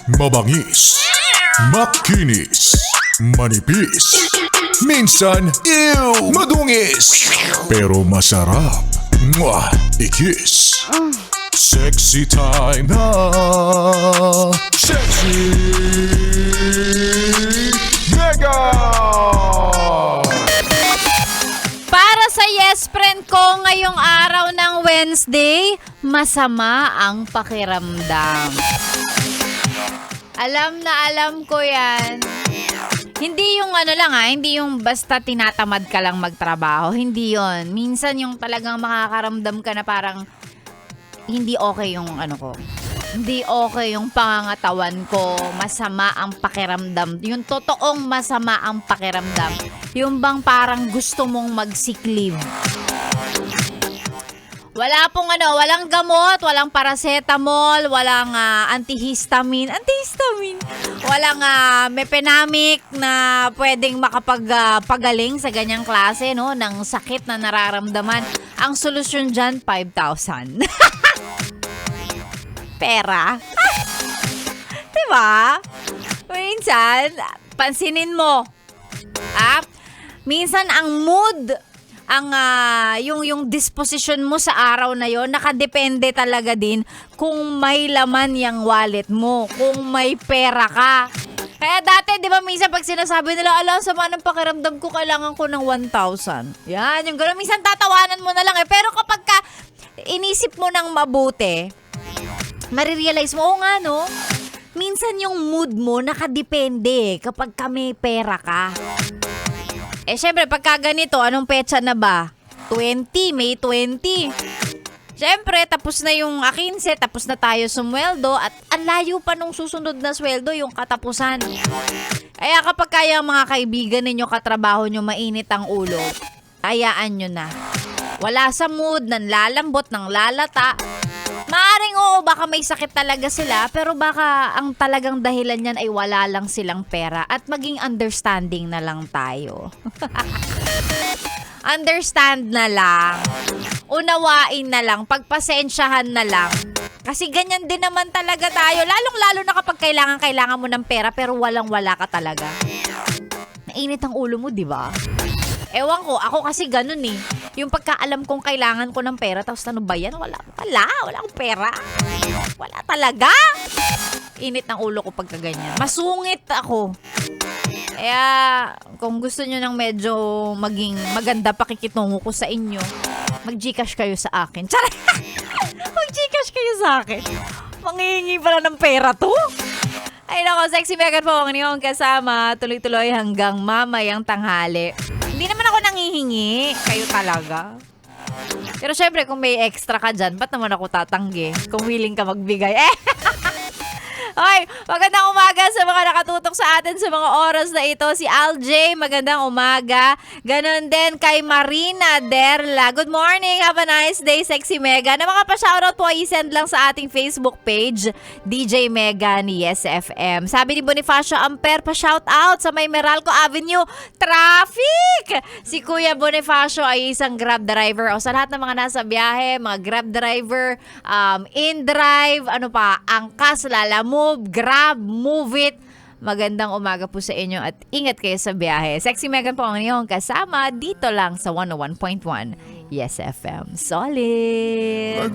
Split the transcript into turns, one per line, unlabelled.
Mabangis, makinis, manipis, minsan, madungis, pero masarap. Mwah! Ikis. Sexy time na. Sexy Mega!
Para sa yes friend ko ngayong araw ng Wednesday, masama ang pakiramdam. Alam na alam ko yan. Hindi yung hindi yung basta tinatamad ka lang magtrabaho. Hindi yon. Minsan yung talagang makakaramdam ka na parang hindi okay yung ko. Hindi okay yung pangangatawan ko. Masama ang pakiramdam. Yung totoong masama ang pakiramdam. Yung bang parang gusto mong mag-sick leave. Wala pong walang gamot, walang paracetamol, walang antihistamine. Walang mepenamic na pwedeng makapagpagaling sa ganyang klase ng sakit na nararamdaman. Ang solusyon dyan, 5,000. Pera. Diba? Minsan, pansinin mo. Minsan ang mood, yung disposition mo sa araw na yon nakadepende talaga din kung may laman yung wallet mo, kung may pera ka. Kaya dati, di ba, minsan pag sinasabi nila, sama ng pakiramdam ko, kailangan ko ng 1,000. Yan, yung gano'n. Minsan tatawanan mo na lang Pero kapag ka inisip mo ng mabuti, marirealize mo, minsan yung mood mo nakadepende kapag ka may pera ka. Syempre, pagka ganito, anong petsa na ba? May 20. Syempre, tapos na yung 15, tapos na tayo sumweldo at ang layo pa nung susunod na sweldo, yung katapusan. Kaya kapag kaya mga kaibigan ninyo, katrabaho nyo, mainit ang ulo, hayaan nyo na. Wala sa mood, nanlalambot, nang lalata. Maaring baka may sakit talaga sila, pero baka ang talagang dahilan niyan ay wala lang silang pera at maging understanding na lang tayo. Understand na lang. Unawain na lang. Pagpasensyahan na lang. Kasi ganyan din naman talaga tayo. Lalong-lalo na kapag kailangan mo ng pera pero walang-wala ka talaga. Nainit ang ulo mo, di ba? Ewan ko, ako kasi ganun Yung pagkaalam kong kailangan ko ng pera, tapos ano ba yan? Wala akong pera. Wala talaga. Init ng ulo ko pagka ganyan. Masungit ako. Kaya, kung gusto nyo ng medyo maging maganda pakikitungo ko sa inyo, mag-Gcash kayo sa akin. Tara! Mag-Gcash kayo sa akin. Manghihingi pala ng pera to. Ay nako, Sexy Megan po ang inyong kasama. Tuloy-tuloy hanggang mamayang tanghali. Hindi naman ako nanghihingi. Kayo talaga. Pero syempre, kung may extra ka dyan, ba't naman ako tatanggi? Kung willing ka magbigay. Hoy, magandang umaga sa mga nakatutok sa atin sa mga oras na ito. Si Alj, magandang umaga. Ganon din kay Marina Derla. Good morning, have a nice day, Sexy Mega. Na mga pa-shoutout po, i-send lang sa ating Facebook page, DJ Mega ni Yes FM. Sabi ni Bonifacio Amper, pa-shoutout sa may Meralco Avenue. Traffic! Si Kuya Bonifacio ay isang Grab driver. O sa lahat ng mga nasa biyahe, mga Grab driver, in-drive, angkas, lalamove, Grab, move it. Magandang umaga po sa inyo at ingat kayo sa biyahe. Sexy Megan po ang inyong kasama dito lang sa 101.1 Yes FM. Solid!